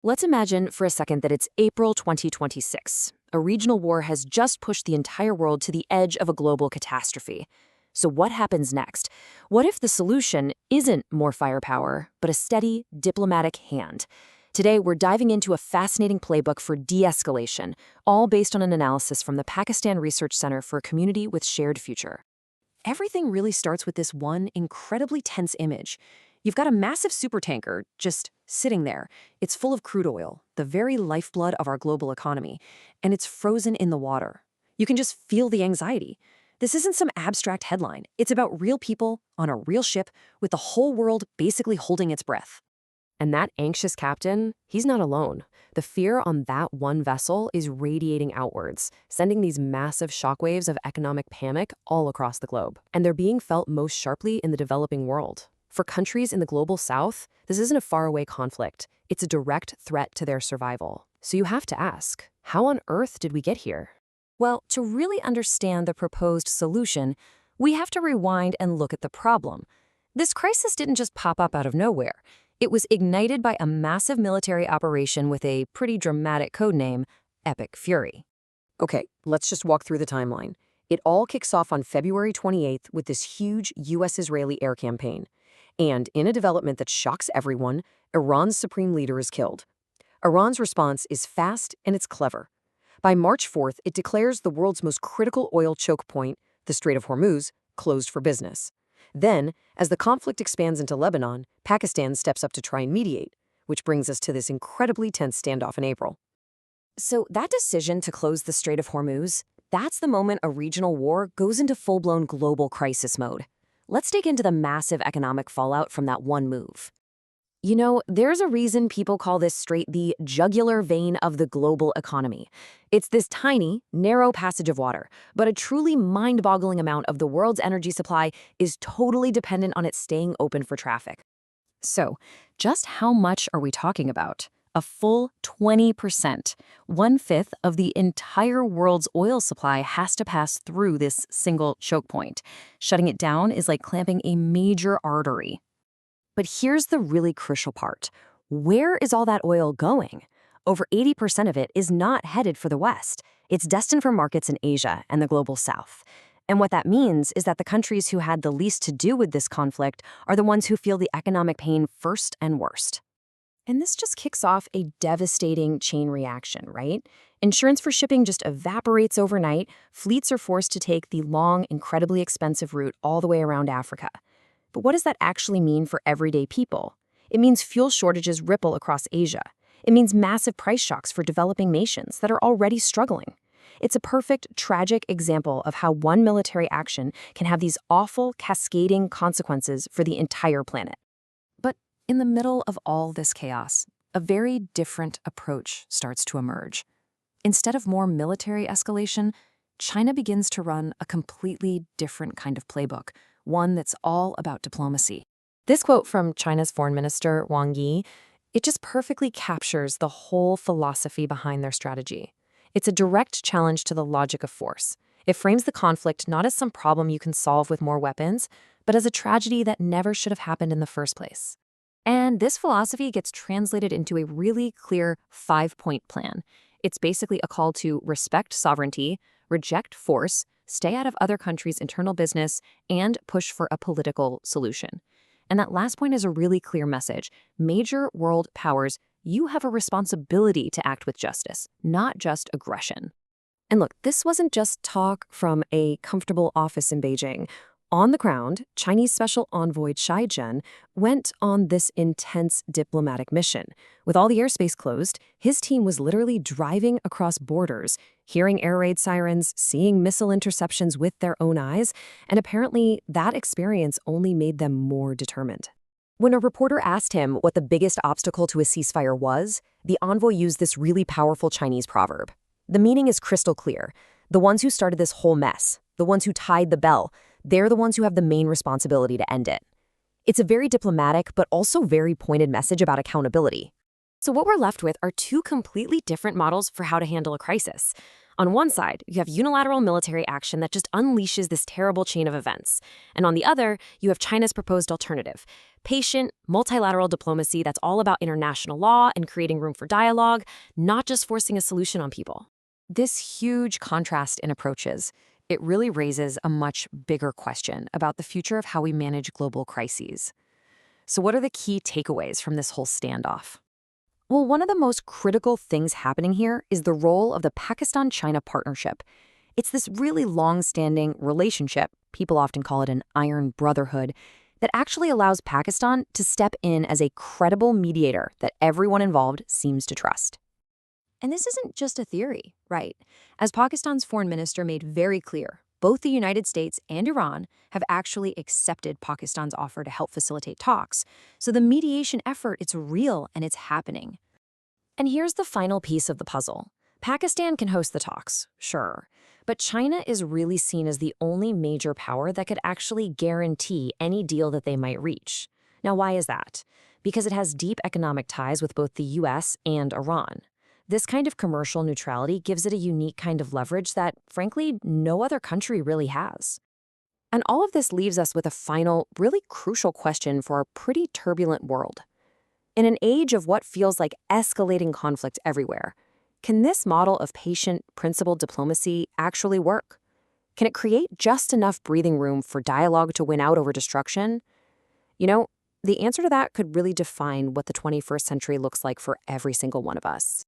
Let's imagine for a second that it's April 2026. A regional war has just pushed the entire world to the edge of a global catastrophe. So what happens next? What if the solution isn't more firepower, but a steady, diplomatic hand? Today, we're diving into a fascinating playbook for de-escalation, all based on an analysis from the Pakistan Research Center for a Community with Shared Future. Everything really starts with this one incredibly tense image. You've got a massive supertanker just sitting there. It's full of crude oil, the very lifeblood of our global economy, and it's frozen in the water. You can just feel the anxiety. This isn't some abstract headline. It's about real people on a real ship with the whole world basically holding its breath. And that anxious captain, he's not alone. The fear on that one vessel is radiating outwards, sending these massive shockwaves of economic panic all across the globe. And they're being felt most sharply in the developing world. For countries in the global south, this isn't a faraway conflict. It's a direct threat to their survival. So you have to ask, how on earth did we get here? Well, to really understand the proposed solution, we have to rewind and look at the problem. This crisis didn't just pop up out of nowhere. It was ignited by a massive military operation with a pretty dramatic codename, Epic Fury. Okay, let's just walk through the timeline. It all kicks off on February 28th with this huge U.S.-Israeli air campaign. And in a development that shocks everyone, Iran's supreme leader is killed. Iran's response is fast and it's clever. By March 4th, it declares the world's most critical oil choke point, the Strait of Hormuz, closed for business. Then, as the conflict expands into Lebanon, Pakistan steps up to try and mediate, which brings us to this incredibly tense standoff in April. So that decision to close the Strait of Hormuz, that's the moment a regional war goes into full-blown global crisis mode. Let's dig into the massive economic fallout from that one move. You know, there's a reason people call this strait the jugular vein of the global economy. It's this tiny, narrow passage of water, but a truly mind-boggling amount of the world's energy supply is totally dependent on it staying open for traffic. So, just how much are we talking about? A full 20%. 1/5 of the entire world's oil supply has to pass through this single choke point. Shutting it down is like clamping a major artery. But here's the really crucial part. Where is all that oil going? Over 80% of it is not headed for the West. It's destined for markets in Asia and the global South. And what that means is that the countries who had the least to do with this conflict are the ones who feel the economic pain first and worst. And this just kicks off a devastating chain reaction, right? Insurance for shipping just evaporates overnight. Fleets are forced to take the long, incredibly expensive route all the way around Africa. But what does that actually mean for everyday people? It means fuel shortages ripple across Asia. It means massive price shocks for developing nations that are already struggling. It's a perfect, tragic example of how one military action can have these awful, cascading consequences for the entire planet. But in the middle of all this chaos, a very different approach starts to emerge. Instead of more military escalation, China begins to run a completely different kind of playbook, one that's all about diplomacy. This quote from China's Foreign Minister Wang Yi, it just perfectly captures the whole philosophy behind their strategy. It's a direct challenge to the logic of force. It frames the conflict not as some problem you can solve with more weapons, but as a tragedy that never should have happened in the first place. And this philosophy gets translated into a really clear 5-point plan. It's basically a call to respect sovereignty, reject force, stay out of other countries' internal business, and push for a political solution. And that last point is a really clear message. Major world powers, you have a responsibility to act with justice, not just aggression. And look, this wasn't just talk from a comfortable office in Beijing. On the ground, Chinese Special Envoy Chai Zhen went on this intense diplomatic mission. With all the airspace closed, his team was literally driving across borders, hearing air raid sirens, seeing missile interceptions with their own eyes, and apparently that experience only made them more determined. When a reporter asked him what the biggest obstacle to a ceasefire was, the envoy used this really powerful Chinese proverb. The meaning is crystal clear. The ones who started this whole mess, the ones who tied the bell, they're the ones who have the main responsibility to end it. It's a very diplomatic but also very pointed message about accountability. So what we're left with are two completely different models for how to handle a crisis. On one side, you have unilateral military action that just unleashes this terrible chain of events. And on the other, you have China's proposed alternative, patient, multilateral diplomacy that's all about international law and creating room for dialogue, not just forcing a solution on people. This huge contrast in approaches, it really raises a much bigger question about the future of how we manage global crises. So what are the key takeaways from this whole standoff? Well, one of the most critical things happening here is the role of the Pakistan-China partnership. It's this really long-standing relationship, people often call it an iron brotherhood, that actually allows Pakistan to step in as a credible mediator that everyone involved seems to trust. And this isn't just a theory, right? As Pakistan's foreign minister made very clear, both the United States and Iran have actually accepted Pakistan's offer to help facilitate talks. So the mediation effort, it's real and it's happening. And here's the final piece of the puzzle. Pakistan can host the talks, sure, but China is really seen as the only major power that could actually guarantee any deal that they might reach. Now, why is that? Because it has deep economic ties with both the US and Iran. This kind of commercial neutrality gives it a unique kind of leverage that, frankly, no other country really has. And all of this leaves us with a final, really crucial question for our pretty turbulent world. In an age of what feels like escalating conflict everywhere, can this model of patient, principled diplomacy actually work? Can it create just enough breathing room for dialogue to win out over destruction? You know, the answer to that could really define what the 21st century looks like for every single one of us.